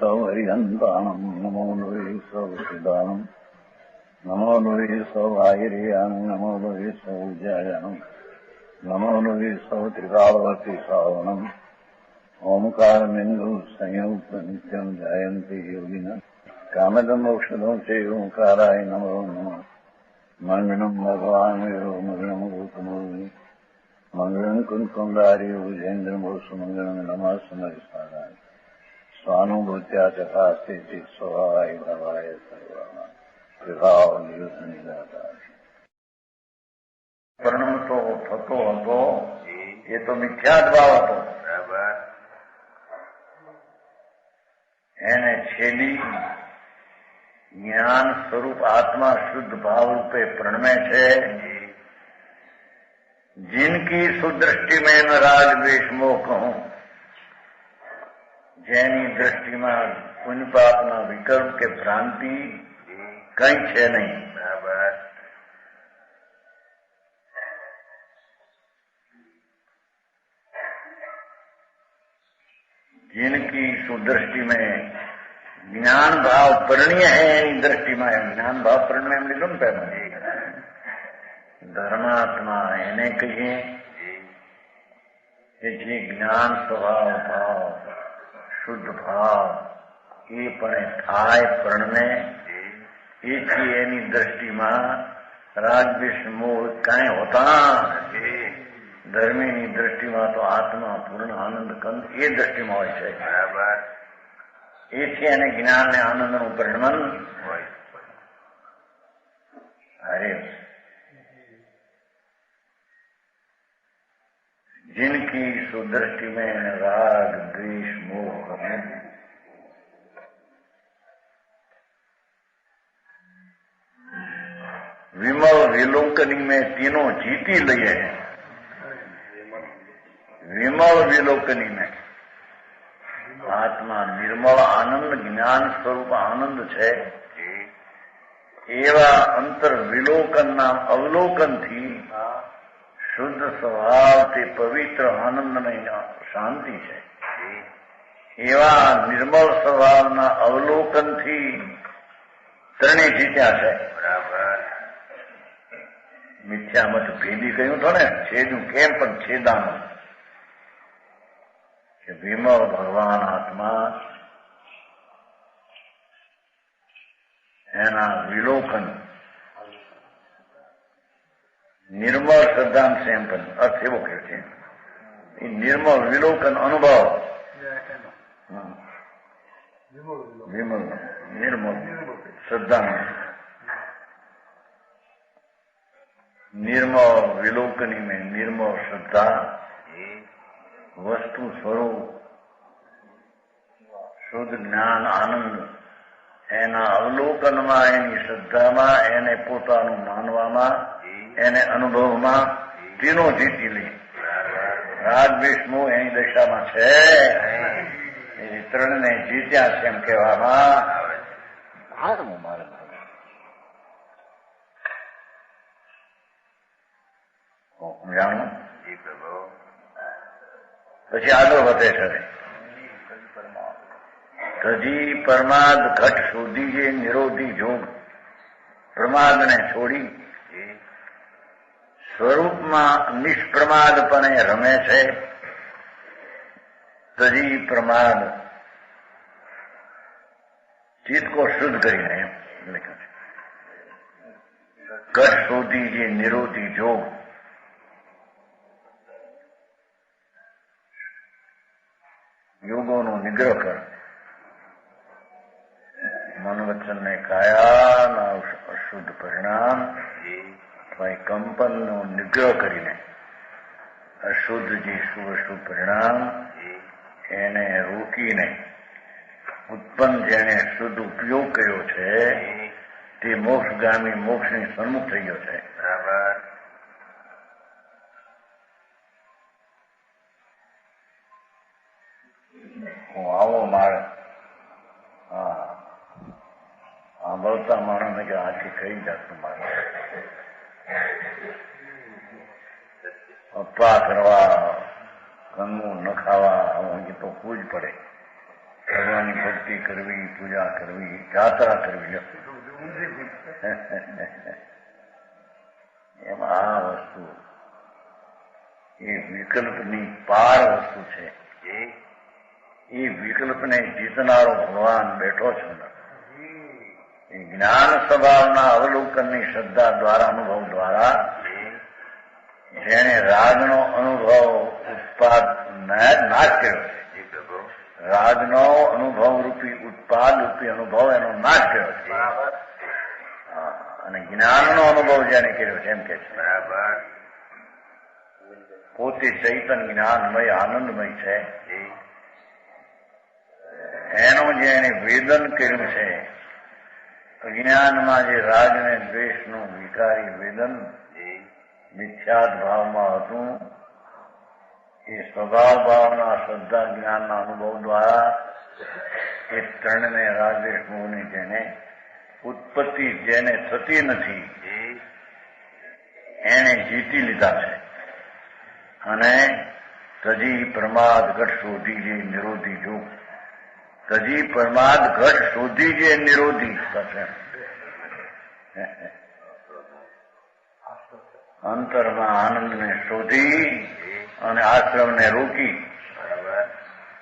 સૌ હરિહંતાણમ નમો લોહી સૌ સિદ્ધાનમ નમો લોહી સૌ આહિર્યાન નમો લોહી સૌ જયાનમ નમો લોહી સૌ ત્રિકાળવતી શ્રાવણમ ઓમકાર બિંદુ સંયુક્ત નિત્યમ જયંતી યોગિના કામદમ ઔષધો છે ઓંકારાય નમો નમઃ મંગળમ ભગવાન વિરો મંગળમ ગૌતમોની મંગળમ કુંકુંડારી ભુજેન્દ્રમોસુ મંગળમ નમઃ સમયસારાય સ્વાનુભૂત્યા ચકાસ્તે સ્વભાવાય ભવાય સર્વા વિભાવ નિદાતા પરિણમતો થતો હતો એ તો મિથ્યા ભાવ હતો. એને છેલ્લી જ્ઞાન સ્વરૂપ આત્મા શુદ્ધ ભાવ રૂપે પ્રણમે છે. जिनकी सुदृष्टि में न राग द्वेष मोह कहूं, જેની દ્રષ્ટિમાં પુણ્ય પાપના વિકલ્પ કે ભ્રાંતિ કઈ છે નહીં. બરાબર. जिनकी सुदृष्टि में ज्ञान भाव परिणय है એની દ્રષ્ટિમાં જ્ઞાન ભાવ પરિણય એમ લીધું ને પહેલા ધર્માત્મા એને કહીએ કે જે જ્ઞાન સ્વભાવ ભાવ શુદ્ધ ભાવ એ પણ થાય પ્રણમે એથી એની દ્રષ્ટિમાં રાગ દ્વેષ મોહ કાંઈ હોતા. ધર્મીની દ્રષ્ટિમાં તો આત્મા પૂર્ણ આનંદ કંદ એ દ્રષ્ટિમાં હોય છે. બરાબર. એથી એને જ્ઞાન ને આનંદનું પરિણમન હોય. અરે जिनकी सुदृष्टि में राग द्वेष मोह विमल विलोकनी में तीनों जीती लिए हैं. विमल विलोकनी में आत्मा निर्मल आनंद ज्ञान स्वरूप आनंद है. एवा अंतर विलोकन नाम अवलोकन थी શુદ્ધ સ્વભાવથી પવિત્ર આનંદમય શાંતિ છે. એવા નિર્મળ સ્વભાવના અવલોકનથી ત્રણે જીત્યા છે. બરાબર. મિથ્યામત ભેદી કહ્યું તો ને છેદું કેમ પણ છેદાનું કે વિમલ ભગવાન આત્મા એના વિલોકન નિર્મળ શ્રદ્ધાંત સેમ્પલ અર્થ એવો કહે છે. એ નિર્મળ વિલોકન અનુભવ વિમલ નિર્મળ શ્રદ્ધાંત निर्मल विलोकनी में निर्मल श्रद्धा वस्तु स्वरूप शुद्ध ज्ञान आनंद एना अवलोकનમાં એની શ્રદ્ધામાં એને પોતાનું માનવામાં એને અનુભવમાં तीनों જીતી લે. રાગ દ્વેષ મોહ એની દશામાં છે. એ ત્રણને જીત્યા છે એમ કહેવામાં મારે જાણું. પછી આગળ વધે છે. તજી પરમાદ ઘટ શોધી જે નિરોધી જોગ પ્રમાદને છોડી સ્વરૂપમાં નિષ્પ્રમાદપણે રમે છે. તજી પ્રમાદ ચિત્ત કો શુદ્ધ કરીને લખ્યું છે. ઘટ શોધી જે નિરોધી જોગ યોગોનો નિગ્રહ કર મન વચન ને કાયાના અશુદ્ધ પરિણામ અથવા કંપનનો નિગ્રહ કરીને અશુદ્ધ જે શુભ અશુભ પરિણામ એને રોકીને ઉત્પન્ન જેને શુદ્ધ ઉપયોગ કર્યો છે તે મોક્ષગામી મોક્ષની સન્મુખ થઈ ગયો છે. બરાબર. હું આવો મારે સાંભળતા માણસને કે આથી કઈ જાતનું મારે અપવા કરવા કંગું ન ખાવા તો જ પડે. ભગવાનની ભક્તિ કરવી, પૂજા કરવી, જાત્રા કરવી, એમાં આ વસ્તુ એ વિકલ્પની પાર વસ્તુ છે. એ વિકલ્પને જીતનારો ભગવાન બેઠો છે. એ જ્ઞાન સ્વભાવના અવલોકનની શ્રદ્ધા દ્વારા, અનુભવ દ્વારા જેને રાગનો અનુભવ ઉત્પાદ નાશ કર્યો છે, રાગનો અનુભવ રૂપી ઉત્પાદ રૂપી અનુભવ એનો નાશ કર્યો છે, અને જ્ઞાનનો અનુભવ જેને કર્યો છે એમ કે છે. પોતે ચૈતન જ્ઞાનમય આનંદમય છે. એનો જેને વેદન કર્યું છે, અજ્ઞાનમાં જે રાગ ને દ્વેષનું વિકારી વેદન મિથ્યાદ ભાવમાં હતું, એ સ્વભાવ ભાવના શ્રદ્ધા જ્ઞાનના અનુભવ દ્વારા એ ત્રણને રાગદ્વેષ મોહની જેને ઉત્પત્તિ જેને થતી નથી એને જીતી લીધા છે. અને તજી પ્રમાદ ઘટ શોધી જે નિરોધી જો, તજી પ્રમાદ ઘટ શોધી જે નિરોધી થશે. અંતરમાં આનંદને શોધી અને આશ્રમને રોકી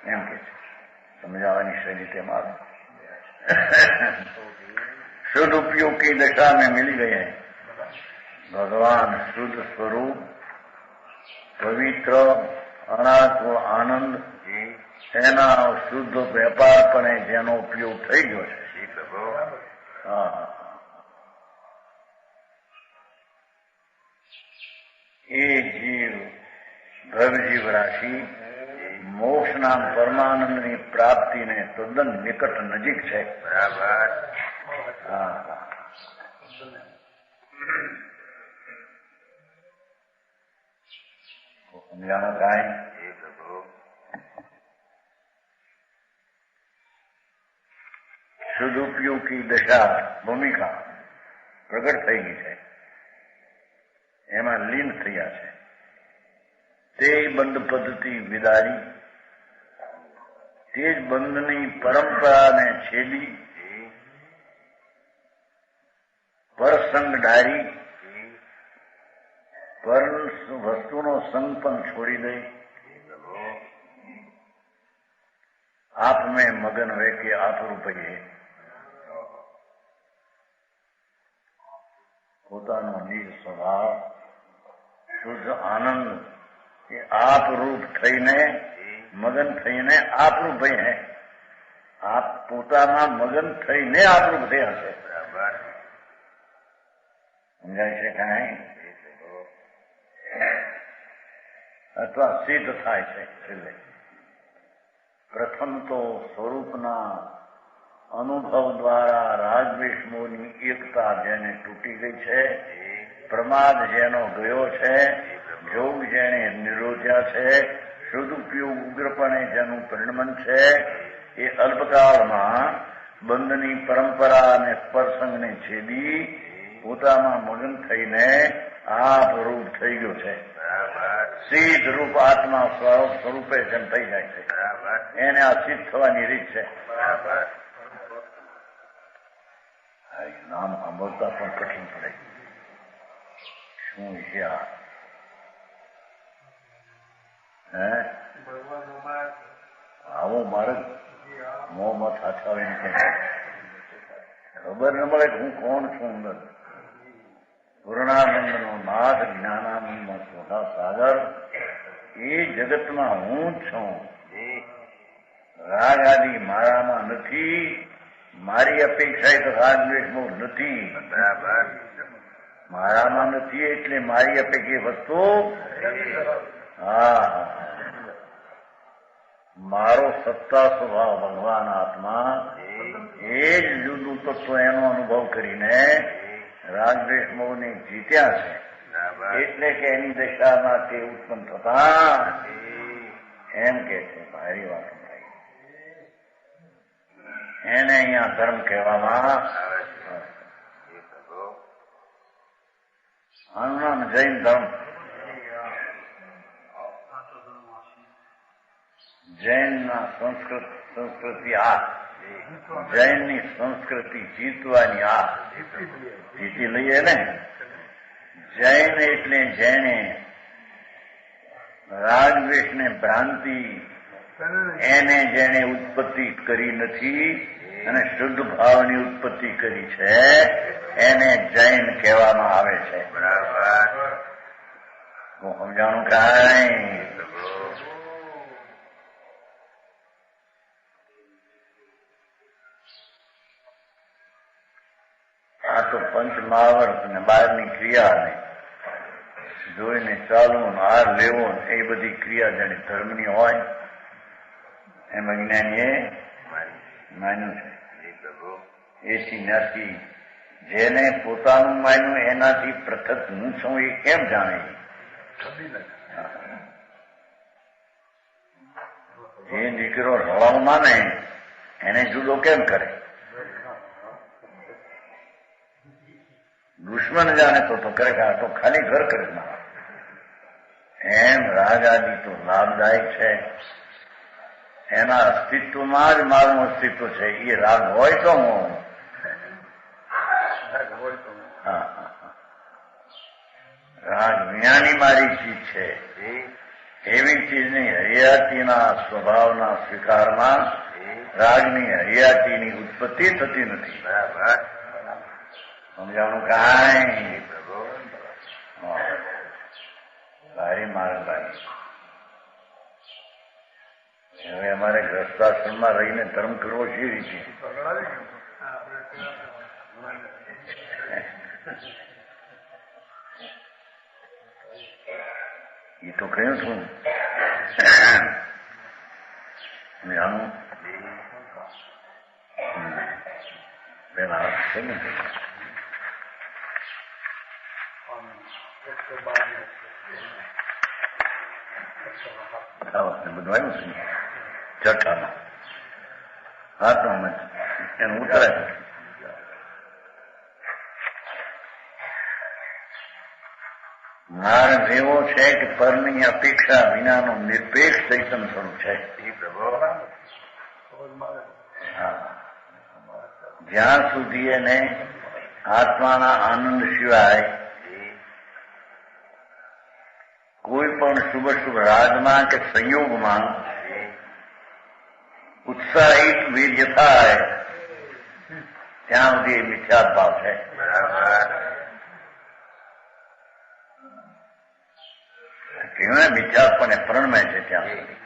એમ કે છે. સમજાવવાની શૈલી તેમાં शुद्ध उपयोग की दशा में मिल गए हैं. भगवान शुद्ध स्वरूप पवित्र अनात्म आनंद એના શુદ્ધ વેપારપણે જેનો ઉપયોગ થઈ ગયો છે. એ જીવ ભવજીવ રાશિ મોક્ષના પરમાનંદની પ્રાપ્તિને તદ્દન નિકટ નજીક છે. બરાબર. સમજાણો કાંઈ? સદુપયોગ કી દશા ભૂમિકા પ્રગટ થઈ ગઈ છે, એમાં લીન થયા છે. તે બંધ પદ્ધતિ વિદારી, તે જ બંધની પરંપરાને છેદી પરસંગ ડારી, પર વસ્તુનો સંગ પણ છોડી દઈ આપ મેં મગન વે કે આપ રૂપિયે પોતાનો નિજ સ્વભાવ શુદ્ધ આનંદ એ આપ રૂપ થઈને મગન થઈને આપરૂપ ભાઈ હે. આપ પોતાના મગન થઈને આપરૂપ થયા છે. સમજાય છે કાંઈ? અથવા સિદ્ધ થાય છે છેલ્લે. પ્રથમ તો સ્વરૂપના અનુભવ દ્વારા રાજવિષ્ણુની એકતા જેને તૂટી ગઈ છે, પ્રમાદ જેનો ગયો છે, જોગ જેને નિરોધ્યા છે, સદુપયોગ ઉગ્રપણે જેનું પરિણમન છે, એ અલ્પકાળમાં બંધની પરંપરા અને સ્પર્શંગને છેદી પોતામાં મગન થઈને આપ રૂપ થઈ ગયો છે. સિદ્ધ રૂપ આત્મા સ્વરૂપે જેમ થઈ જાય છે, એને આ સિદ્ધ થવાની રીત છે. નામ સાંભળતા પણ કઠિન પડે. શું છે આ? આવો માર્ગ મોંમાં થાથાવીને ખબર ન મળે હું કોણ છું. અંદર પૂર્ણાનંદનો નાથ જ્ઞાનાનંદનો સ્વધા સાગર એ જગતમાં હું જ છું. રાગ આદિ મારામાં નથી. મારી અપેક્ષા તો રાગ દ્વેષ નથી. બરાબર. મારામાં નથી એટલે મારી અપેક્ષા વસ્તુ મારો સત્તા સ્વભાવ ભગવાન આત્મા એ જ જુદું તત્વ એનો અનુભવ કરીને રાગદ્વેષ મોહને જીત્યા છે. એટલે કે એની દશામાં તે ઉત્પન્ન થતા એમ કે છે. ભારી વાત એને અહીંયા ધર્મ કહેવામાં આનું નામ જૈન ધર્મ. જૈનના સંસ્કૃત સંસ્કૃતિ આ જૈનની સંસ્કૃતિ જીતવાની આ જીતી લઈએ ને. જૈન એટલે જેને રાગદ્વેષ ને ભ્રાંતિ એને જેને ઉત્પત્તિ કરી નથી અને શુદ્ધ ભાવની ઉત્પત્તિ કરી છે એને જૈન કહેવામાં આવે છે. બરાબર, હું સમજાણું કાંઈ? આ તો પંચ મહાવર્ત ને બહારની ક્રિયાને જોઈને ચાલવું, હાર લેવો, એ બધી ક્રિયા જાણે ધર્મની હોય એમ અજ્ઞાનીએ માન્યું છે. એથી નથી જેને પોતાનું માન્યું એનાથી પૃથક હું છું એ કેમ જાણે? જે દીકરો રળાવ માને એને જુદો કેમ કરે? દુશ્મન જાણે તો કરે તો ખાલી ઘર કરી ના. એમ રાગ આદિ તો લાભદાયક છે. એના અસ્તિત્વમાં જ મારું અસ્તિત્વ છે. એ રાગ હોય તો હું રાગ જ્ઞાની મારી ચીજ છે. એવી ચીજની હરિયાતીના સ્વભાવના સ્વીકારમાં રાગની હરિયાતીની ઉત્પત્તિ થતી નથી. બરાબર, સમજાણું કાંઈ? સારી માર્ગદારી. હવે અમારે ગ્રસ્તાશ્રમમાં રહીને ધર્મ કરવો છે રીતે એ તો કહ્યું છું. જાણું પેલા છે ને બધું આવ્યું છે ચર્ચામાં. હા તો એનું ઉતરાય. માર્ગ એવો છે કે પરની અપેક્ષા વિનાનો નિરપેક્ષ ચૈતન્ય સ્વરૂપ છે. જ્યાં સુધી એને આત્માના આનંદ સિવાય કોઈ પણ શુભ રાગમાં કે સંયોગમાં ઉત્સાહિત વીર્ય થાય ત્યાં સુધી મિથ્યા ભાવ છે. કેવું મિથ્યા પણ પ્રણમય છે ત્યાં સુધી.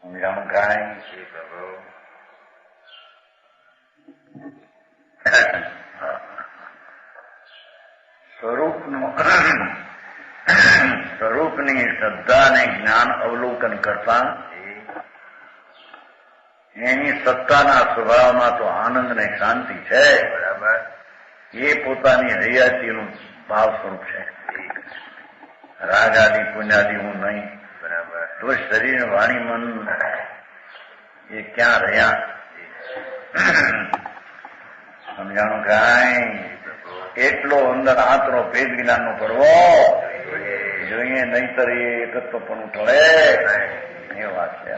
સમજાણું કાંઈ? સ્વરૂપની શ્રદ્ધા અને જ્ઞાન અવલોકન કરતા એની સત્તાના સ્વભાવમાં તો આનંદ ને શાંતિ છે. બરાબર, એ પોતાની હરિયાતીનું ભાવ સ્વરૂપ છે. રાગ આદિ પુણ્યાદિ હું નહીં. બરાબર, તો શરીર વાણી મન એ ક્યાં રહ્યા? સમજાણું કાંઈ? એટલો અંદર આંતરો ભેદ જ્ઞાન નો કરવો જોઈએ, નહીતર એ એકત્વ પણ ટળે એ વાત છે.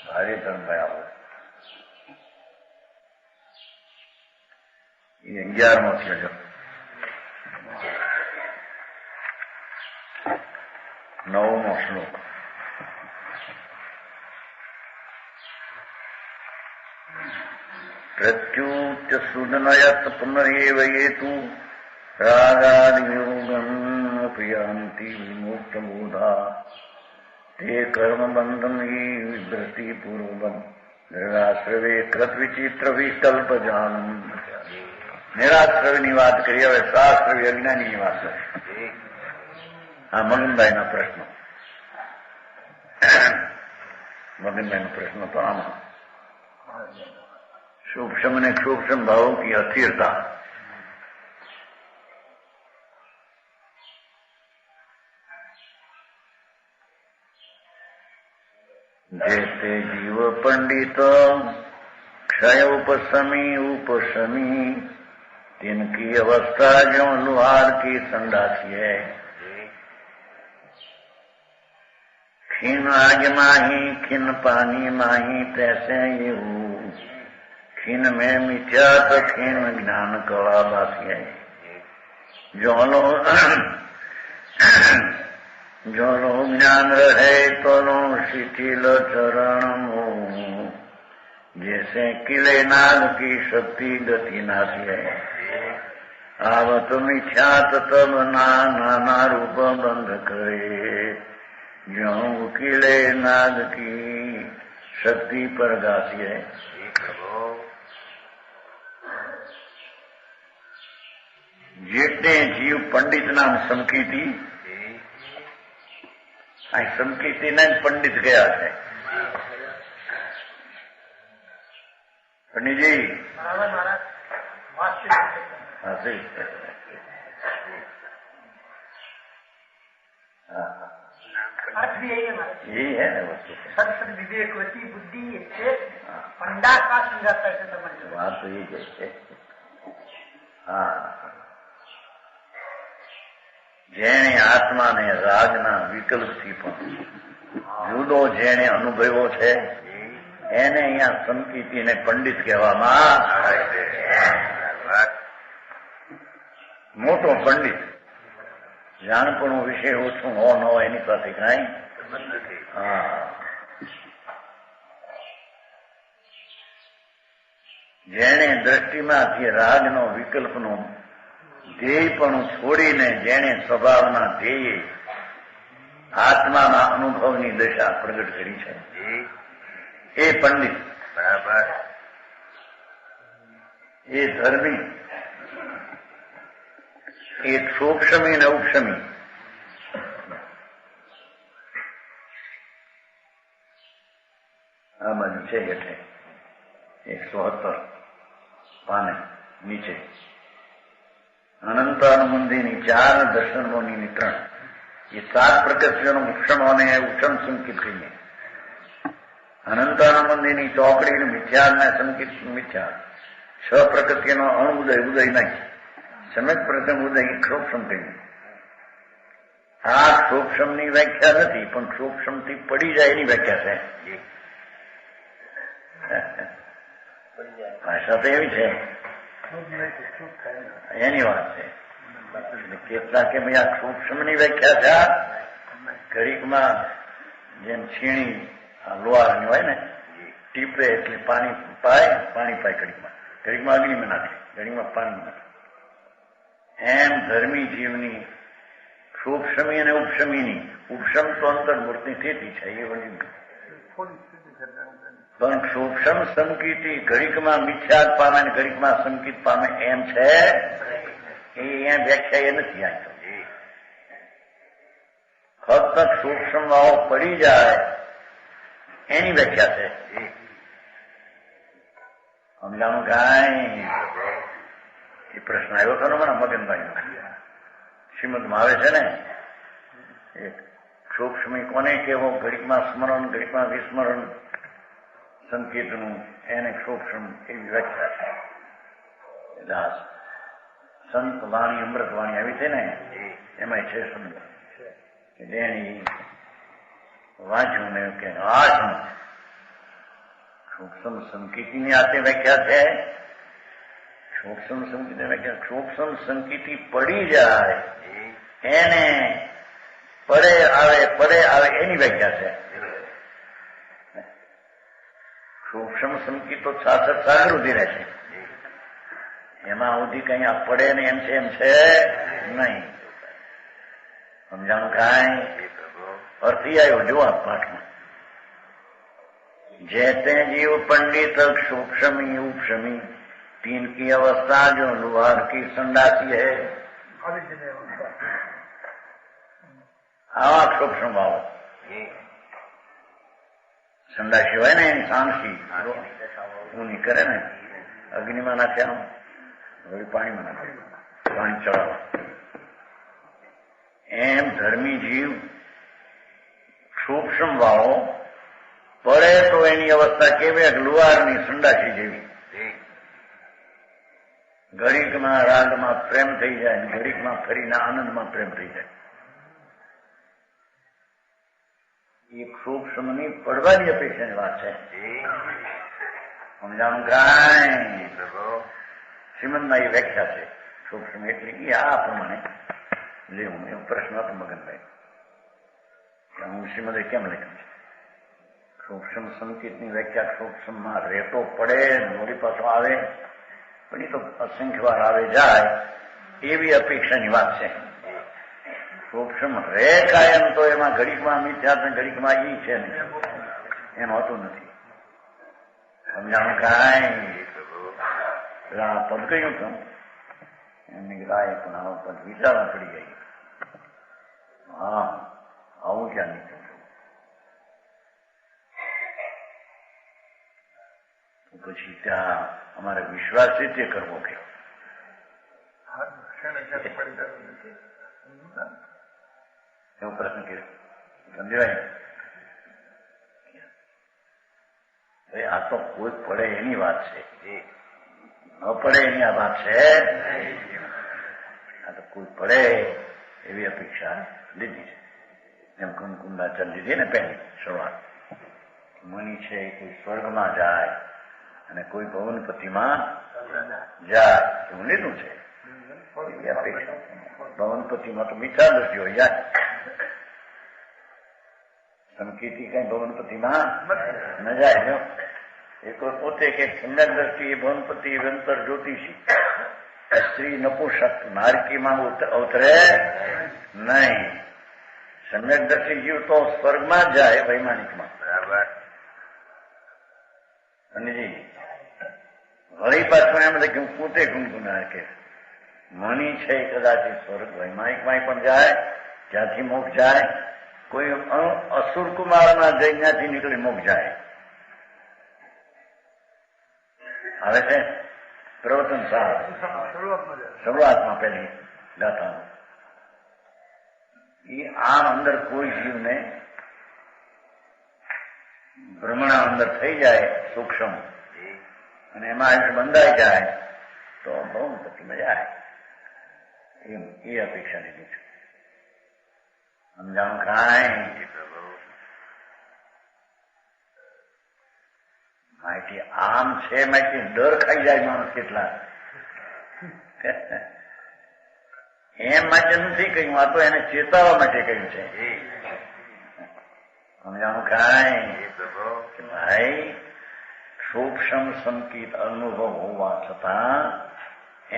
ભારે ધર્મભાઈ આવો એ 11મો થયો. 9મો શ્લોક. પ્રત્યુત્ય સુદનયત પુનરેવ હેતુ રાગાદિયોગમ પ્રિયાંતિ વિમુક્ત બોધા તે કર્મ બંધમ વિભ્રતિ પૂર્વમ નિરાશ્રવે કૃત વિચિત્ર વિકલ્પ જાન. નિરાશ્રવની વાત કરી. હવે શાસ્ત્રવી અજ્ઞાનીની વાત કરી. આ મગનભાઈનો પ્રશ્ન. મગનભાઈનો પ્રશ્ન તો આમાં सूक्ष्म ने सूक्ष्म भावों की अस्थिरता. जैसे जीव पंडित क्षय उपशमी तिनकी अवस्था जो लुहार की संडासी है. खीन आग माही खीन पानी माही तैसे ये हूँ खीन में मिथ्या तो खीन ज्ञान कला बासी जो लो ज्ञान रहे तो लो शिथिल चरण मोह जैसे किले नाग की शक्ति गति नासी है आवत मिथ्यात तब नाना रूप बंध करे जो किले नाग की शक्ति पर गासी है। जेटे जीव पंडित नाम समकीती समकीती ने पंडित गया है। पंडित जी अर्थ भी यही है यही है ना वस्तु सद विवेकवती बुद्धि पंडा का समझाता है। बात तो यही कहते। हाँ જેણે આત્માને રાજના વિકલ્પથી પણ જુદો જેણે અનુભવ્યો છે એને અહીંયા સંકીતીને પંડિત કહેવામાં મોટો પંડિત જાણપણું વિશે ઓછું હો ન હોય એની પાસે કાંઈ હા જેણે દ્રષ્ટિમાંથી રાજનો વિકલ્પનો ધ્યેયપણું છોડીને જેણે સ્વભાવના ધ્યેય આત્માના અનુભવની દશા પ્રગટ કરી છે એ પંડિત બરાબર એ ધર્મી એ સૂક્ષ્મી ને ઉપશમી આ બાજુ છે હેઠે 170 પાને નીચે અનંતાનુબંધીની 4 દર્શનોની 3 ये 7 प्रकृतियों उपशम होने उपशम संकित कहिए अनंतानुबंधीनी चौकड़ी मिथ्या ने संकित मिथ्या 6 प्रकृतियों अणुदय उदय नहीं समेत प्रथम उदय क्षोक्षम कहिए आ क्षोक्षमनी व्याख्या नहीं पण क्षोक्षमथी पड़ी जाए एनी व्याख्या है। भाषा तो एवी है એની વાત છે કેટલા કે ભાઈ આ સૂક્ષ્મની વ્યાખ્યા છે ઘડીકમાં જેમ છીણી લોહારની હોય ને ટીપે એટલે પાણી પાય ઘડીકમાં અગ્નિમાં નાખે ઘડીકમાં પાણી નાખે એમ ધર્મી જીવની સૂક્ષ્મી અને ઉપશમીની ઉપશમ તો અંતર્મૂર્તિથી છે એ વળી પણ સૂક્ષ્મ સંકિતી ઘડીકમાં મિથ્યાત પામે ને ઘડીકમાં સંકિત પામે એમ છે એ અહીંયા વ્યાખ્યા એ નથી આવતો ફક્ત સૂક્ષ્મ ભાવ પડી જાય એની વ્યાખ્યા છે સમજાણું કાંઈ એ પ્રશ્ન આવ્યો ખરો મને મગનભાઈ શ્રીમદમાં આવે છે ને એક સૂક્ષ્મી કોને કેવો ઘડીકમાં સ્મરણ ઘડીકમાં વિસ્મરણ સંકેતનું એને સૂક્ષ્મ એવી વ્યાખ્યા છે દાસ સંત વાણી અમૃત વાણી આવી છે ને એમાં છે શબ્દ જેની વાંચ્યું ને કે આ શું સૂક્ષ્મ સંકેતીની આતે વ્યાખ્યા છે સૂક્ષ્મ સંકેતી વ્યાખ્યા સૂક્ષ્મ સંકેતી પડી જાય એને પડે આવે એની વ્યાખ્યા છે। સૂક્ષ્મ સંકેત તો શાસક સાગર ઉધી રહેશે એમાં સુધી કઈ આ પડે ને એમ છે નહીં સમજાણું કાંઈ અર્થી આવ્યો જો આ પાઠમાં जैसे जीव पंडित सूक्ष्मी उपशमी 3 की अवस्था जो लुहार की संडासी है आवा सूक्ष्म भाव संडासी હોય ને શાંતિ ઊની કરે ને અગ્નિમાં નાખ્યા વળી પાણીમાં નાખે પાણી ચડાવવા એમ ધર્મી જીવ સૂક્ષ્મ ભાવો પડે તો એની અવસ્થા કેવી લુહારની સંડાસી જેવી ઘડીકમાં રાગમાં પ્રેમ થઈ જાય ઘડીકમાં ફરીને આનંદમાં પ્રેમ થઈ જાય એ સૂક્ષ્મની પડવાની અપેક્ષાની વાત છે. સમજાણું કાંઈ શ્રીમદમાં એ વ્યાખ્યા છે સૂક્ષ્મ એટલે એ આ પ્રમાણે લેવું. એવો પ્રશ્ન હતો મગનભાઈ, હું શ્રીમદે કેમ લખ્યું છે સૂક્ષ્મ સંકેતની વ્યાખ્યા સૂક્ષ્મમાં રેતો પડે વળી પાછો આવે, પણ એ તો અસંખ્ય વાર આવે જાય એવી અપેક્ષાની વાત છે. સૂક્ષ્મ રે કાયમ તો એમાં ઘડીકમાં મિથ્યા ઘડીકમાં ઈ છે ને એમ હોતું નથી. સમજાણું કાંઈ પેલા પદ કહ્યું હતું એમને કીધા પણ આવો પદ વિચારવા પડી ગઈ. હા આવું ક્યાં નીકળ્યું પછી ત્યાં અમારે વિશ્વાસ રીતે કરવો કે એવો પ્રશ્ન કર્યો. સમજાય આ તો કોઈ પડે એની વાત છે, ન પડે એની આ વાત છે. આ તો કોઈ પડે એવી અપેક્ષા લીધી છે. એમ કુંકુંદાચલ લીધી ને પહેલી શરૂઆત. મુનિ છે એ કોઈ સ્વર્ગમાં જાય અને કોઈ ભવનપતિમાં જાય એવું લીધું છે. એવી અપેક્ષા ભવનપતિમાં તો મીઠા દ્રષ્ટિ હોય જાય. સંકેતી કઈ ભવનપતિમાં ન જાય. એ તો પોતે કે સમ્યક દ્રષ્ટિ એ ભવનપતિ અંતર જ્યોતિષી સ્ત્રી નપુંસક નારકીમાં અવતરે નહીં. સમ્યક દ્રષ્ટિ જીવ તો સ્વર્ગમાં જ જાય વૈમાનિકમાં. બરાબર. અને વળી પાછું એમ કે હું પોતે ગુનગુના કે મની છે કદાચ સ્વર્ગ વૈમાનિકમાં પણ જાય, જ્યાંથી મોક્ષ જાય. કોઈ અસુર કુમારમાં જઈ ત્યાંથી નીકળી મોક્ષ જાય. આવે છે પ્રવચન સાહેબ શરૂઆતમાં પેલી ગાથા. એ આમ અંદર કોઈ જીવને ભ્રમણા અંદર થઈ જાય સૂક્ષ્મ અને એમાં આયુષ બંધાઈ જાય તો બહુ પતિમાં જાય. એમ એ અપેક્ષા લીધી છે. સમજાણું કાંઈ માહિતી આમ છે. માહિતી ડર ખાઈ જાય માણસ કેટલા એમ માટે નથી કહ્યું, આ તો એને ચેતવવા માટે કહ્યું છે. સમજાણું કાંઈ ભાઈ સૂક્ષ્મ સંકેત અનુભવ હોવા છતાં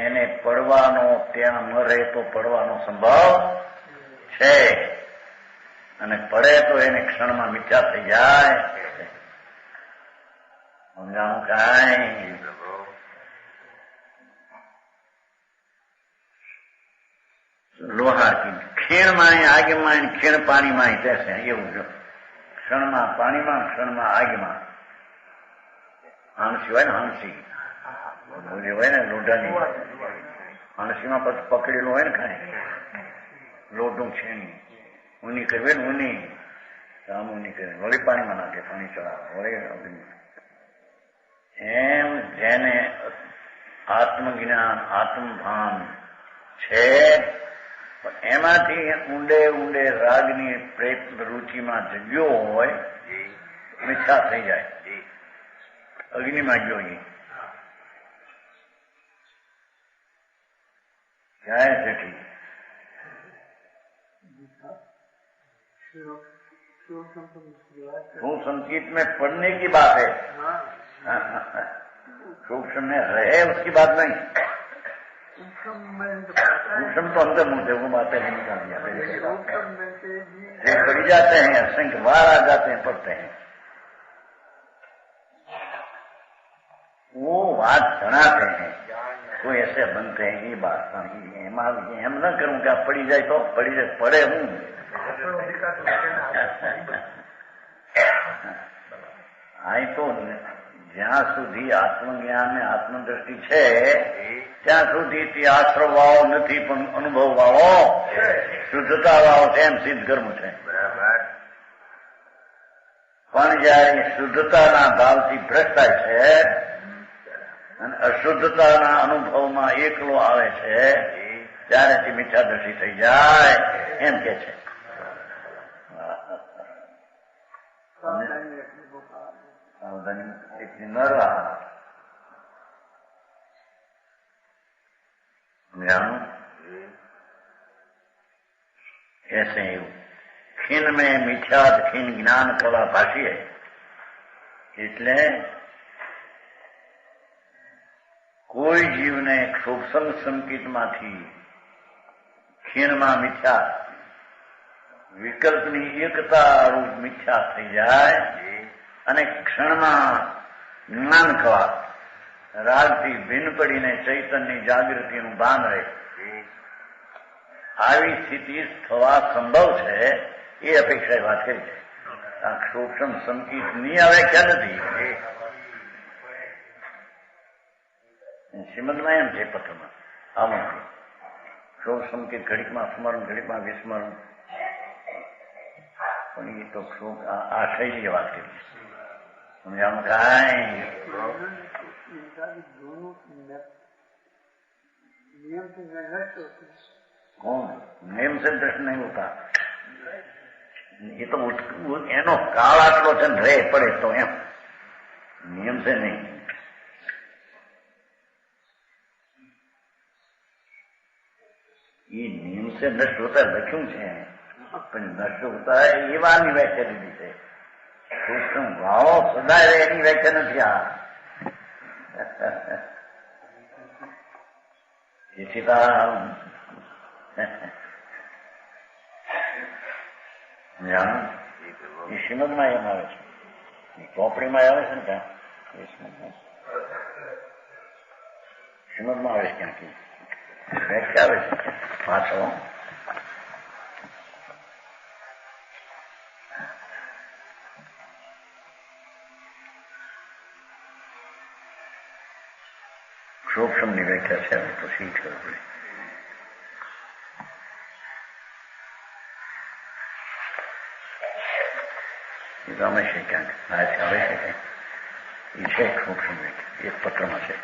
એને પડવાનો ત્યાં ન રહે તો પડવાનો સંભવ છે અને પડે તો એને ક્ષણમાં મિથ્યા થઈ જાય. સમજાણું કાંઈ લોહાર ખીણમાં આગમાં ખીણ પાણીમાં જશે એવું જો. ક્ષણમાં પાણીમાં ક્ષણમાં આગમાં. હાંસી હોય ને હાંસી ઓલી હોય ને લોઢાની હાંસીમાં પછી પકડેલું હોય ને ખાય લોઢું છેણી ઊની કરવી ને ઊની આમ ઊની કરી વળી પાણીમાં નાખે પાણી ચડાવે વળી. એમ જેને આત્મજ્ઞાન આત્મભાન છે એમાંથી ઊંડે ઊંડે રાગની પ્રેત રુચિમાં જગ્યો હોય મિથ્યા થઈ જાય. અગ્નિમાં ગયો જાય છે. वो संकेत में पढ़ने की बात है, सूक्ष्म में रहे उसकी बात नहीं. सूक्ष्म तो अंदर मुझे वो बातें नहीं निकाल दिया. पढ़ी जाते हैं असंख्य बार आ जाते हैं पढ़ते हैं. वो बात जनाते हैं कोई ऐसे बनते हैं ये बात नहीं. एम न करूं क्या पड़ी जाए तो पड़ी जाए पड़े हूं. અહીં તો જ્યાં સુધી આત્મજ્ઞાન ને આત્મદ્રષ્ટિ છે ત્યાં સુધી તે આશ્રવ વાળો નથી પણ અનુભવ વાળો શુદ્ધતા વાળો છે એમ સિદ્ધ કર્મ છે. પણ જયારે શુદ્ધતાના ભાવથી ભ્રષ્ટાય છે અને અશુદ્ધતાના અનુભવમાં એકલો આવે છે ત્યારે તે મિથ્યાદ્રષ્ટિ થઈ જાય એમ કે છે. सावधानी इतनी न रहा। ऐसे ही खीन में मिथ्यात खीन ज्ञान कला भाषी है। એટલે કોઈ જીવને ક્ષોભસંગ સંકેતમાંથી ખીણમાં મિથ્યા વિકલ્પની એકતા રૂપ મિથ્યા થઈ જાય અને ક્ષણમાં જ્ઞાન કવા રાગથી ભિન્ન પડીને ચૈતન્યની જાગૃતિનું ભાન રહે, આવી સ્થિતિ થવા સંભવ છે એ અપેક્ષાએ વાત કરી છે. આ ક્ષોભસંગ સંકેતની આ વ્યાખ્યા નથી. શ્રીમદમાં એમ છે પત્રમાં આવું ક્ષોભ સંકેત ઘડીકમાં સ્મરણ ઘડીકમાં વિસ્મરણ, પણ એ તો ક્ષોભ આ શૈલીએ વાત કરી સમજાવું કાંઈ कौन नियम से दृष्ट नहीं होता. ये तो एनो काल आटलो છે ને રહે પડે તો એમ નિયમ से नहीं. ये नियम से नष्ट होता है लख्યું છે પણ નષ્ટ હોતા है એ વારની વ્યાખ્યા દીધી છે. કૃષ્ણ ભાવો સદાય રહે એની વ્યાખ્યા નથી આ. જેથી એ શ્રીમદમાં એમ આવે છે, ચોપડીમાં આવે છે ને ત્યાં શ્રીમદમાં આવે છે ક્યાંથી વ્યાખ્યા આવે છે પાછો. ક્ષોભસંગની વ્યાખ્યા છે તો શી ખબર પડે. ગમે છે ક્યાંક આથી આવે છે કંઈક એ છે ક્ષોભસંગ વ્યાખ્યા એક પત્રમાં છે.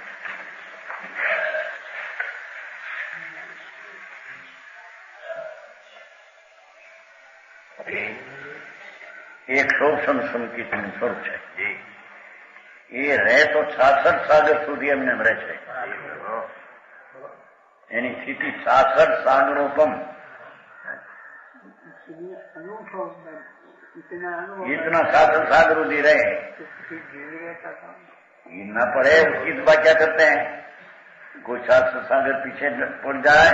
એ ક્ષોભસંગ સંકેતનું સ્વરૂપ છે. એ રહે તો 66 સાગર સુધી એમને રહે છે. એની સ્થિતિ 66 સાગરોપમ इतना सागर सागर उदी रहे न पड़े उसकी दुआ क्या करते हैं, कोई शास्त्र सागर पीछे पड़ जाए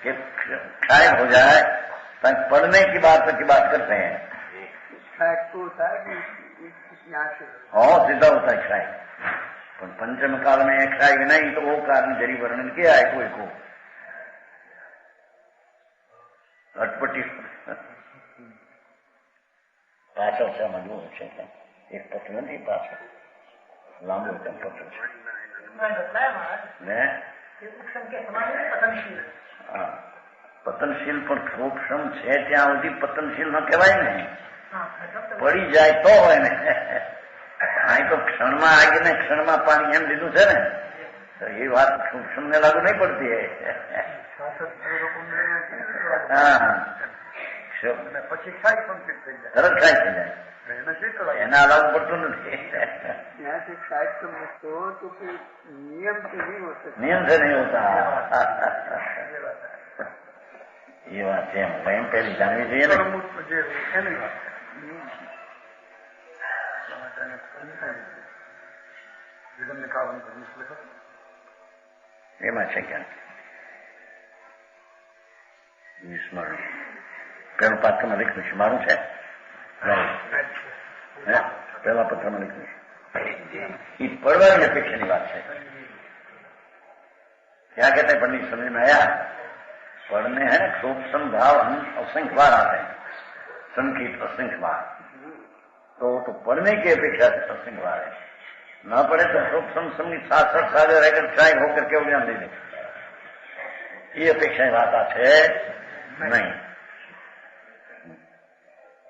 कि क्षय हो जाए तक पढ़ने की बात करते हैं. हाँ सीधा होता है क्षय, पर पंचम काल में क्षय नहीं तो वो कारण जरी वर्णन किया है कोई को अटपटी પાછળ છે મજબૂર છે એક પત્ર નથી પાછળ લાંબુ પત્ર છે ને હા પતનશીલ પણ ક્ષોભસંગ છે ત્યાં સુધી પતનશીલ ન કહેવાય ને, પડી જાય તો હોય ને. અહીં તો ક્ષણમાં આગીને ક્ષણમાં પાણી એમ લીધું છે ને તો એ વાત ક્ષોભસંગને લાગુ નહીં પડતી હે. હા પછી તરત ખાઈ થઈ જાય એના લાગુ પડતું નથી. નિયમ से नहीं होता. એ વાત છે એમ પેલી જાણવી જોઈએ ને. એમાં છે ક્યાંક વિસ્મરણ પેલું પાત્રમાં લખ્યું છે મારું છે પેલા પત્રમાં લખ્યું છે. એ પડવાની અપેક્ષાની વાત છે. क्या कहते हैं पंडित समझ में आया, पढ़ने हैं ना क्षोभसंग भाव असंख्य बार आते हैं, संकित असंख्य बार तो पढ़ने की अपेक्षा से असंख्य बार है. न पढ़े तो क्षोभसंग संगीत 66 सागर रहकर ट्राई होकर के ज्ञान दे दे ये अपेक्षा बात है नहीं.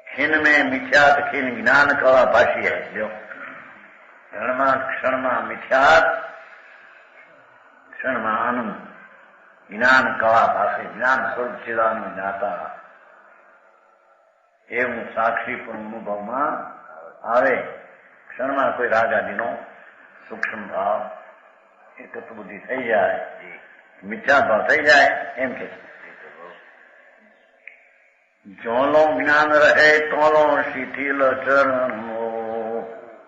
खीन में मिथ्यात खीन ज्ञान कवा भाषी है. जो क्षण में मिथ्यात क्षण में आनंद ज्ञान कवा भाषे ज्ञान स्वरूप चिदानु ज्ञाता एवं साक्षी पर अनुभव में આવે ક્ષણમાં કોઈ રાગ આદિનો સૂક્ષ્મ ભાવ એ તત્વબુદ્ધિ થઈ જાય, મિથ્યા ભાવ થઈ જાય એમ કે જોલો જ્ઞાન રહે તોલો શિથિલ ચરણ.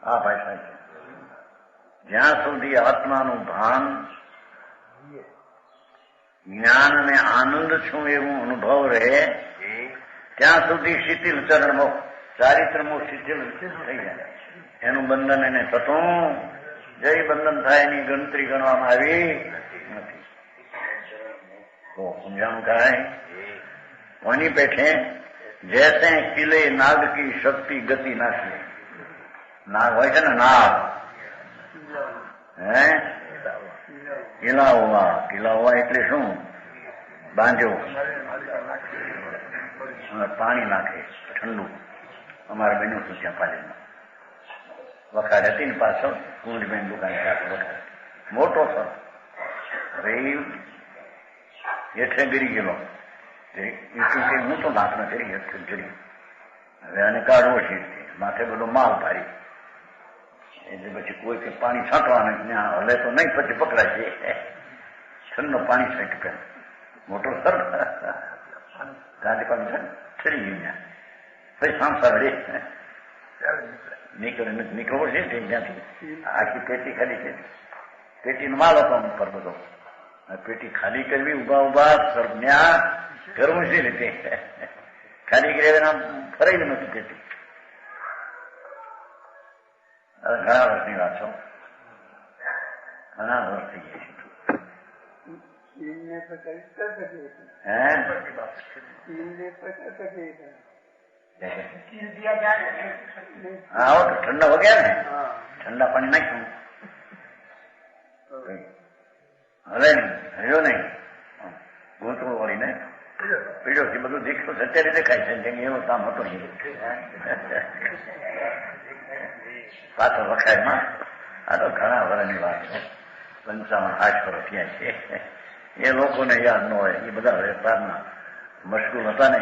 આ ભાષા છે. જ્યાં સુધી આત્માનું ભાન, જ્ઞાન અને આનંદ છું એવું અનુભવ રહે ત્યાં સુધી શિથિલ ચરણમો ચારિત્રમો શિથિલ થઈ જાય. એનું બંધન એને થતું જય બંધન થાય એની ગણતરી ગણવામાં આવી નથી. તો સમજાણું કાંઈ वहीं बैठे जैसे किले नाग की शक्ति गति नाशी. नाग હોય છે ને નાગ, હે કિલા હોવા એટલે શું? બાંધ્યો પાણી નાખે ઠંડુ. અમારે બન્યું હતું ત્યાં પાલીમાં વખાડ હતી ને પાછળ કુંડબેન દુકાન સાથે વખાડ મોટો સર. હવે હેઠે ગીરી ગયેલો હું તો નાક નથી જરી. હવે આને કાઢવો છે માથે બધો માલ ભારી એટલે પછી કોઈ કે પાણી છાંટવાનું ત્યાં હલે તો નહીં, પછી પકડાય છે. ઠંડો પાણી છાંટ મોટો સર ગાંધી પાણી ચડી ગયું ત્યાં. પછી સામસા વડે નીકળવો છે ત્યાંથી આખી પેટી ખાલી છે. પેટીનો માલ હતો ઉપર બધો. પેટી ખાલી કરવી ઉભા સરન્યા કરવું છે રીતે ખાલી કરી ફરાઈ નથી પેટી. ઘણા વર્ષની વાત છો, ઘણા વર્ષ થઈ ગયા હા ઠંડા હો ગયા ને, ઠંડા પાણી નાખ્યું હવે હયો નહીં ગોતળું વાળીને પીડ્યો બધું દેખતો અત્યારે દેખાય છે એનું કામ હતું. પાછો વખાયમાં આ તો ઘણા વર્ષની વાત છે, 55-60 વર્ષ થયા છે. એ લોકોને યાદ ન હોય, એ બધા વેપારના મશગુલ હતા ને.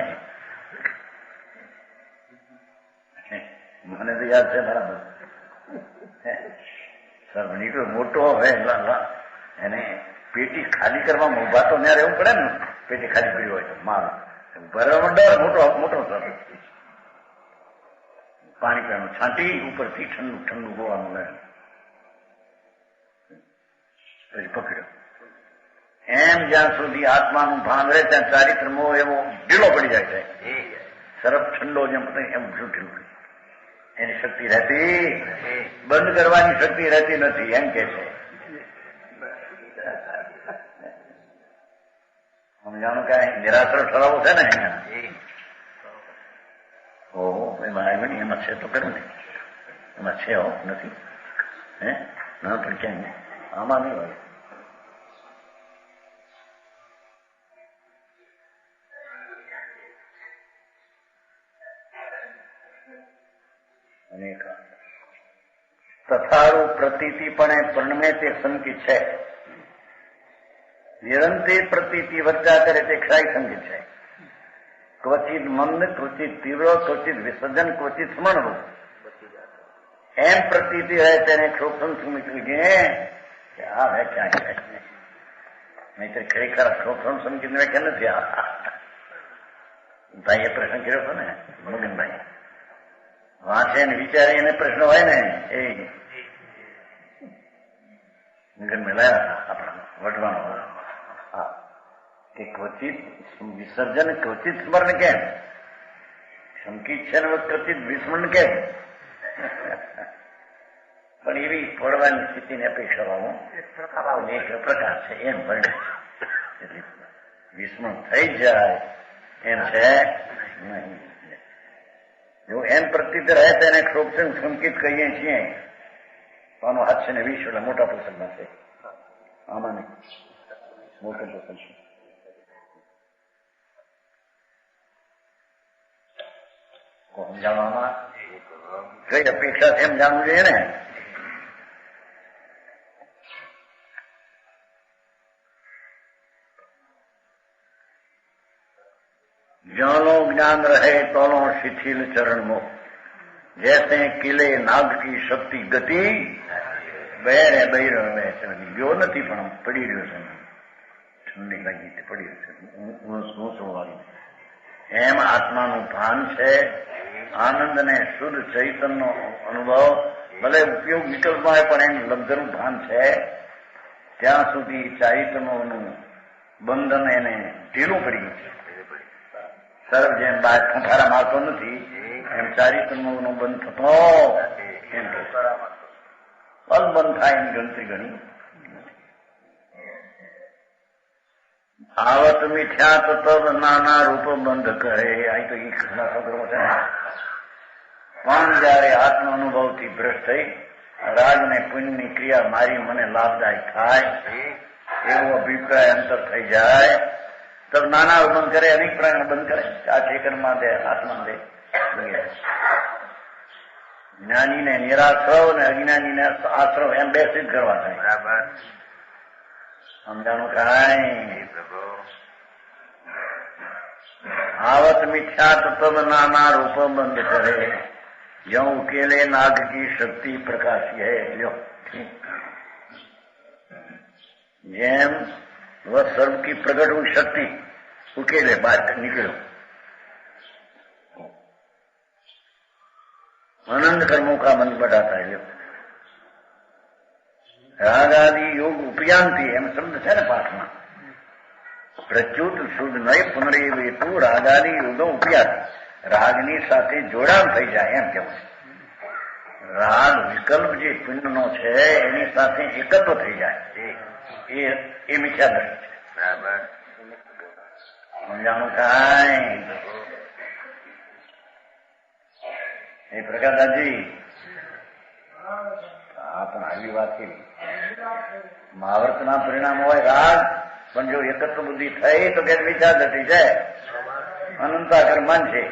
મને તો યાદ છે બરાબર. સર નીકળ્યો મોટો હોય એને પેટી ખાલી કરવામાં ઉભા તો ત્યાં રહેવું પડે ને. પેટી ખાલી પડી હોય તો માલ ભરવાનો ડર મોટો સર. પાણી પીવાનું છાંટી ઉપરથી ઠંડુ ગોળાનું લે પછી પકડ્યો. એમ જ્યાં સુધી આત્માનું ભાન રહે ત્યાં ચારિત્ર મોહ એવો ઢીલો પડી જાય છે. સરફ ઠંડો જેમ એમ ઢીલું એની શક્તિ રહેતી, બંધ કરવાની શક્તિ રહેતી નથી એમ કે છે. સમજાણું કઈ નિરાશ્ર ઠરાવો છે ને એમાં એમાં છે તો કરું ને એમાં છે નથી હે ના પણ ક્યાંય આમાં નહીં હોય. તથારું પ્રતીતિપણે પરણમે તે સંકિત છે. નિરંતર પ્રતીતિ વધ્યા કરે તે ક્ષય સંગીત છે. ક્વચિત મંદ, ક્વચિત તીવ્ર, ક્વચિત વિસર્જન, ક્વચિત સ્મરણરૂપ. એમ પ્રતીતિ રહે તેને ક્ષોભન સમજી કે આ વ્યાખ્યા છે. નહીતર ખરેખર ક્ષોભન સંગીત વ્યાખ્યા નથી. ભાઈએ પ્રશ્ન કર્યો હતો ને મગનભાઈ, વાંચે ને વિચારે એને પ્રશ્ન હોય ને એ મગનમાં લાયા આપણા વટવાનો. હા કે ક્વચિત વિસર્જન, ક્વચિત સ્મરણ કેમ? સંકિત છે ને ક્વચિત વિસ્મરણ કેમ? પણ એવી પડવાની સ્થિતિની અપેક્ષાઓ એક પ્રકાર છે એમ ભણે. એટલે વિસ્મરણ થઈ જાય એમ છે નહીં. જો એમ પ્રતીત રહે તેને ક્ષોભન સંકિત કહીએ છીએ. આનો હાથ છે ને વિશ્વ એટલે મોટા પ્રસંગમાં છે. આમાં નહીં, મોટો પ્રસંગ છે. સમજાવવામાં કઈ અપેક્ષા એમ જાણવું જોઈએ ને. જ્યાંનો જ્ઞાન રહે તોનો શિથિલ ચરણ મોહ. जैसे किले नाग की शक्ति गति बहरे बहिरो गयो नहीं पण पड़ी रह्यो छे ठंडी लगी पड़ी वाली एम आत्मा भान है आनंद ने शुद्ध चैतन्य अनुभव भले उपयोग विकल्प पण एम लब्धनु भान है त्या सुधी चैतन्य बंधन एने ढीलू पड़ी गયું सर्व जेम बार खंखारा मारतो नहीं एम चारित्र्य बंध थतो एम पल बंध थाय एनी गणतरी गणी आवत मिथ्या तो तब नाना रूप बंध करे आई तो ये घना शब्दों છે પણ જયારે આત્મ અનુભવ થી ભ્રષ્ટ થઈ રાગ ને પુણ્ય ની ક્રિયા મારી મને લાભદાયક થાય એવો અભિપ્રાય અંતર થઈ જાય તબ નાના બંધ કરે અનેક પ્રાણ બંધ કરે આ ચેતન માં દે આત્મા દે જ્ઞાની ને નિરાશ્રવ ને અજ્ઞાની ને આશ્રવ એમ બે સિદ્ધ કરવા થાય બરાબર સમજાણું કાંઈ आवत मिथ्या तब नाना रूप बंद करे यो उकेले नाग की शक्ति प्रकाशी है लो जेम वह सर्व की प्रकट हुई शक्ति उकेले बाहर निकलो अनंत कर्मों का बंध बढ़ाता है राग आदि योग उपयांति एम शब्द है ना पाठ में प्रच्युत शुद्ध नय पुनरेवेतु रागानी युगो उपयात रागनी साथे जोડાણ થઈ જાય એમ કહેવાય રાગ વિકલ્પ જે પિંડનો છે એની સાથે એકત્વ થઈ જાય એ મિથ્યા દ્રષ્ટિ છે બરાબર સમજાણું કાંઈ એ પ્રકાશદાસજી આ પણ આવી વાત કેવી મહાવર્તના પરિણામ હોય રાગ પણ જો એકત્ર બુદ્ધિ થઈ તો કે વિચાર દટી જાય અનંતાકર મન છે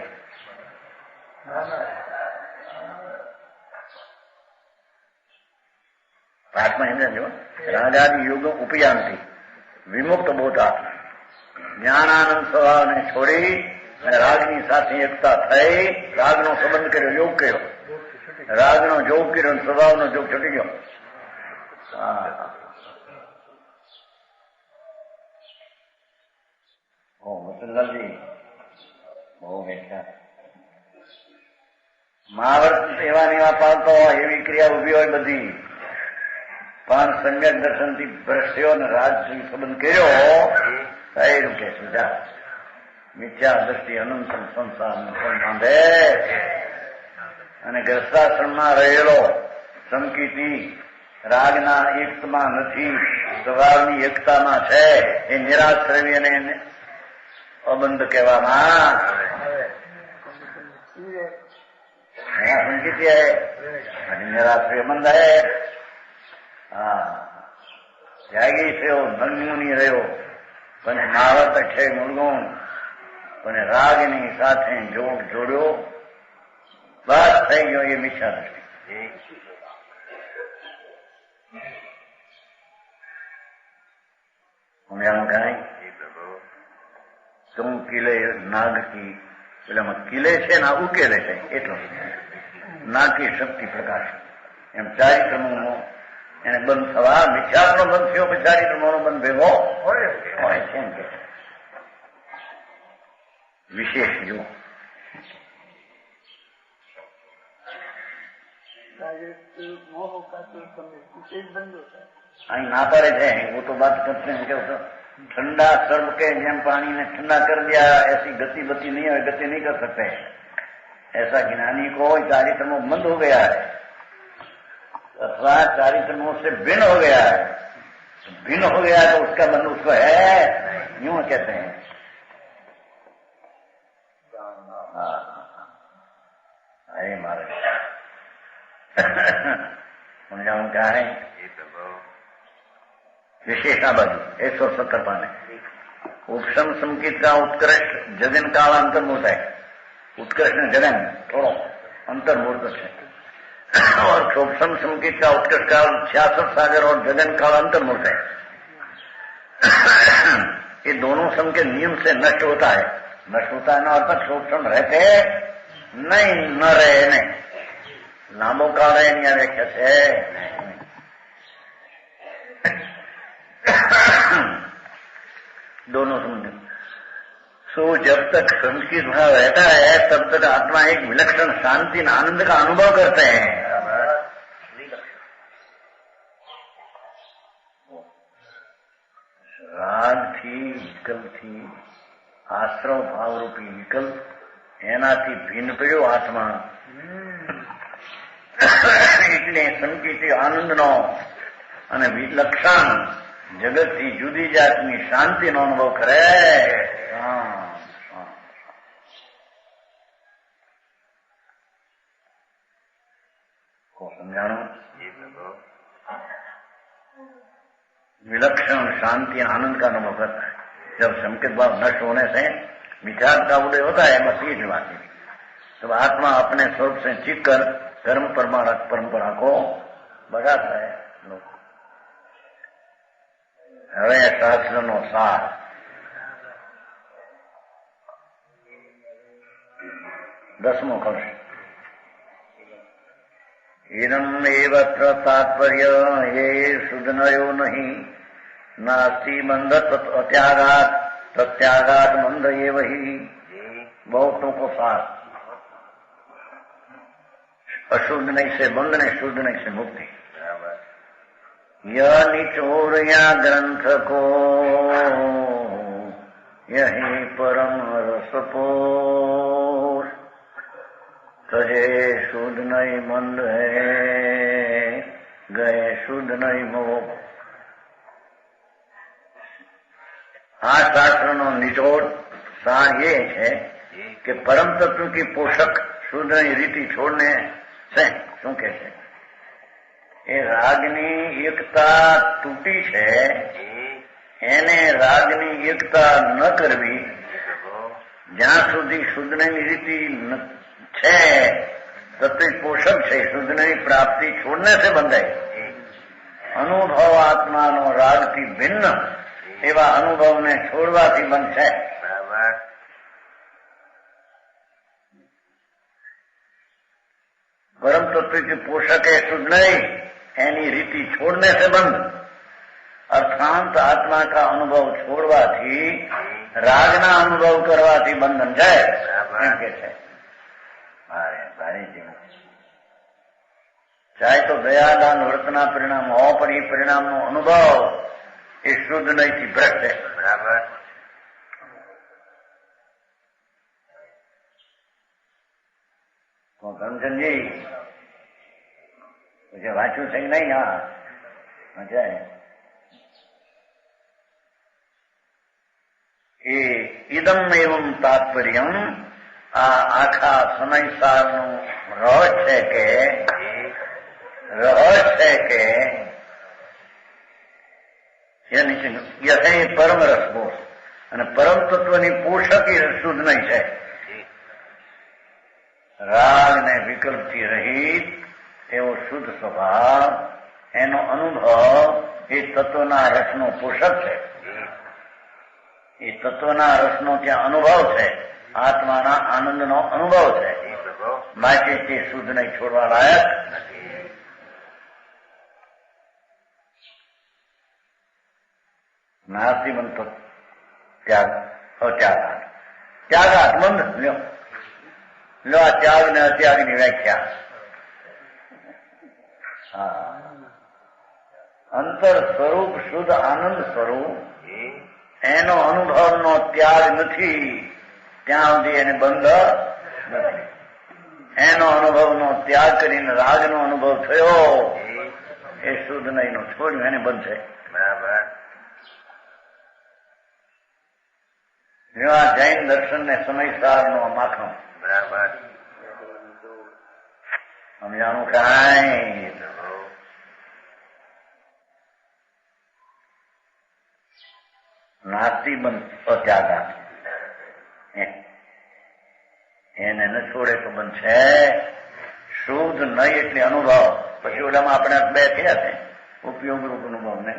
પાઠમાં સમજાજો રાગાદિ યોગ ઉપયાંતિ વિમુક્ત બોધા જ્ઞાનાનંદ સ્વભાવને છોડી રાગની સાથે એકતા થઈ રાગનો સંબંધ કર્યો યોગ કર્યો રાગનો જોગ કર્યો સ્વભાવનો જોગ છૂટી ગયો મસલ્લાજી બહુ બેઠા મહાવર્ત એવા ને એવા પાલતો હોય એવી ક્રિયા ઉભી હોય બધી પણ સંગત દર્શન થી ભ્રષ્યો ને રાજથી સંબંધ કર્યો થયેલું કે સુધા મિથ્યા દ્રષ્ટિ અનંત સંસાર બાંધે અને ગ્રસ્તાશ્રમમાં રહેલો સંકિતી રાગના એકતામાં નથી સ્વભાવની એકતામાં છે એ નિરાશ્રવી અને અબંધ કહેવામાં संकित है निराश्रय बंध है त्यागी थयो धन्युनी रह्यो पण महावत छे मूलगुण पण रागनी साथे जोग जोड़्यो बस थई गयो ये मिथ्या दृष्टि हम कहें तुम किले नाग की પેલામાં કિલે છે ને ઉકેલે છે એટલો નાકી શક્તિ પ્રકાશ એમ ચારિત્રનો એને બંધ થવા મિથ્યાનો બંધ થયો પછી ચારિત્રનો બંધ ભેગો હોય છે એમ કે વિશેષ જો અહીં ના પાડે છે वो तो बात करते हैं क्या ठंडा सर्व के जेम पानी ने ठंडा कर दिया ऐसी गति बती नहीं है गति नहीं कर सकते ऐसा ज्ञानी को चारित्रों बंद हो गया है अथवा चारित्रों से भिन्न हो गया है भिन्न हो गया तो उसका बंध उसको है यूं कहते हैं अरे महाराज समझाऊं क्या है विशेषा बाजू 170 पाने उपशम संकेत का उत्कृष्ट जगन काल अंतर्मूर्त है उत्कृष्ट जगन थोड़ो अंतर्मूर्त है और क्षोभसम संकेत का उत्कृष्ट काल 66 सागर और जगन काल अंतर्मूर्त है ये दोनों सम के नियम से नष्ट होता है ना अर्थात क्षोभसम रहते नहीं न रहे नहीं લાંબો કાળ એની આ વ્યાખ્યા છે. दोनों समझ. सो जब तक संस्कृत भाव रहता है तब तक आत्मा एक विलक्षण शांति और आनंद का अनुभव करते हैं. राग थी, विकल्प थी, आश्रव भाव रूपी विकल्प એનાથી ભિન્ન પડ્યો આત્મા. એટલે સંકિત આનંદનો અને વિલક્ષણ જગતથી જુદી જાતની શાંતિનો અનુભવ કરે. समझाणु. विलक्षण शांति आनंद का अनुभव करता है. जब संकेत भाव नष्ट होने से विचार का उदय होता है, बस ये बात है. तब आत्मा अपने स्वरूप से चिक कर कर्म परंपरा को बढ़ाता है. હવે શાસ્ત્રનો સાર. દસમો કલશ. इदम एवत्र तात्पर्य ये शुद्धनयो नहीं नास्ति मंद त्यागात तत्यागात मंद ये वही. बहुतों को सार. अशुद्ध नहीं से बंध नहीं, शुद्ध नहीं से मुक्ति. यह निचोड़ या ग्रंथ को यही परम रसपोर तजे शुद्ध नहीं मंद है गए शुद्ध नहीं मोह. આ શાસ્ત્રનો નિચોડ સાર એ છે કે પરમ તત્વ की પોષક શુદ્ધની રીતિ છોડને છે. શું કે છે? એ રાગની એકતા તૂટી છે, એને રાગની એકતા ન કરવી. જ્યાં સુધી શુદ્ધની રીતિ છે તત્વ પોષક છે, શુદ્ધની પ્રાપ્તિ છોડને से બંધાય. અનુભવ આત્માનો રાગથી ભિન્ન એવા અનુભવને છોડવાથી બનશે. परम तत्व की पोषक है शुद्ध नहीं, एनी रीति छोड़ने से बंद. अर्थांत आत्मा का अनुभव छोड़वाथी रागना अनुभव करवाथी बंधन जाए. एम के छे भारी जीवन. चाहे तो दयादान वर्तना परिणाम हो, पर ये परिणाम नो अनुभव ये शुद्ध नहीं थी भ्रष्ट है. बराबर. तो ધનચંદજી मुझे वाचू से नहीं. हाँ मजा है. એ ઇદમ એવમ તાત્પર્યમ આ આખા સમયસારનું રહસ્ય કે યથે પરમ રસબોધ અને પરમ તત્વની પોષક એ શુદ્ધ નહીં છે. રાગ ને વિકલ્પથી રહિત એવો શુદ્ધ સ્વભાવ, એનો અનુભવ એ તત્વના રસનો પોષક છે. એ તત્વના રસનો ત્યાં અનુભવ છે, આત્માના આનંદનો અનુભવ છે. માટે તે શુદ્ધ નહીં, છોડવા લાયક નથી. નાસ્તિમંત ત્યાગ અત્યાગાત. ત્યાગાત બંધ લ્યો. લો આ ત્યાગ ને અત્યાગની વ્યાખ્યા. હા, અંતર સ્વરૂપ શુદ્ધ આનંદ સ્વરૂપ એનો અનુભવનો ત્યાગ નથી ત્યાં સુધી એને બંધ નથી. એનો અનુભવનો ત્યાગ કરીને રાગનો અનુભવ થયો એ શુદ્ધ નહીં. નો છોડ્યું એને બંધ છે. બરાબર. આ જૈન દર્શન ને સમયસારનો માખણ. બરાબર. સમજાણું કાંઈ નાસ્તી બંધ અત્યાગાત. એને ન છોડે તો બંધ છે. શુદ્ધ નહીં એટલે અનુભવ. પછી ઓલામાં આપણે બે થયા છે ઉપયોગ રૂપ અનુભવ ને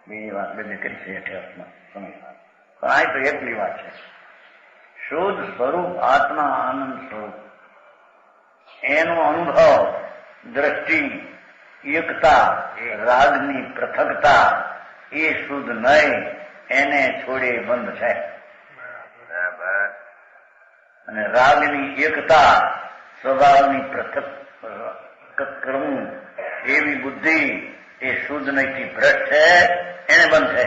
બીજી વાત બધી કરી છે અઠ્યાસમાં સમયસાર. પણ આ તો એકલી વાત છે. શુદ્ધ સ્વરૂપ આત્મા આનંદ સ્વરૂપ એનો અનુભવ દ્રષ્ટિ એકતા, રાગની પૃથકતા એ શુદ્ધ નહીં, એને છોડે બંધ છે. અને રાગની એકતા, સ્વભાવની પૃથક કરવું એવી બુદ્ધિ એ શુદ્ધ નહીથી ભ્રષ્ટ છે, એને બંધ છે.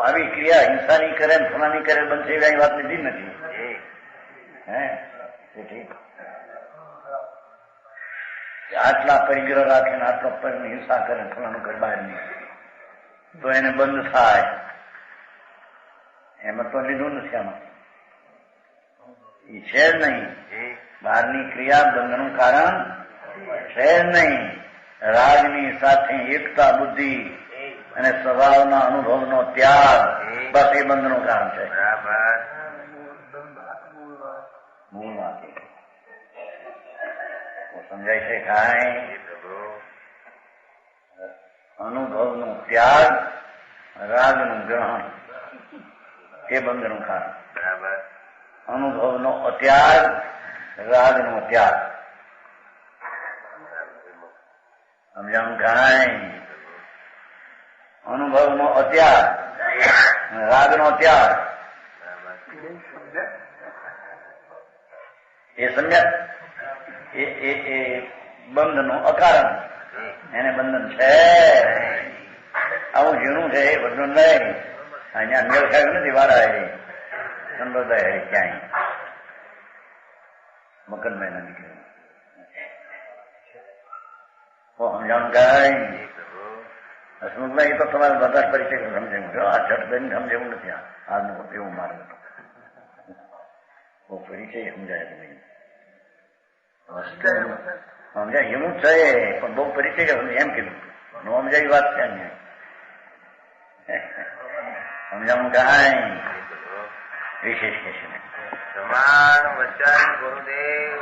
આવી ક્રિયા હિંસાની કરે ફલાની કરે બંધ છે એવી વાત લીધી નથી. ઠીક આટલા પરિગ્રહ રાખે ને આટલો હિંસા કરે ફલાનું કરે બહારની તો એને બંધ થાય. એમાં તો લીધું નથી. આમાં એ છે જ નહીં. બહારની ક્રિયા બંધનું કારણ છે જ નહીં. રાગની સાથે એકતા બુદ્ધિ અને સ્વભાવના અનુભવનો ત્યાગ, બસ એ બંધનું કારણ છે. મૂળમાંથી સમજાય છે કાંઈ? અનુભવનું ત્યાગ, રાગનું ગ્રહણ એ બંધનું કારણ. અનુભવનો અત્યાગ, રાગનો ત્યાગ. સમજાણું કાંઈ? અનુભવનો અત્યાગ, રાગનો ત્યાગ એ સમજ્યા? એ બંધનું અકારણ, એને બંધન છે. આવું ઝીણું છે એ બધું નહીં. અહીંયા મેળ ખાયું નથી વાળા એ સંપ્રદાય ક્યાંય મકનભાઈ ના નીકળ્યું. સમજાણું કાંઈ? હસમુખભાઈ તો તમારે બધા પરિચય સમજાયું. આ છઠ દઈને સમજાવું નથી. આજનું એવું માર્ગ બહુ પરિચય સમજાય નહીં. સમજાય એવું છે પણ બહુ પરિચય એમ કીધું નો સમજાય વાત છે. સમજાવું કાંઈ વિશેષ કે છે. સમાન વચન ગુરુદેવ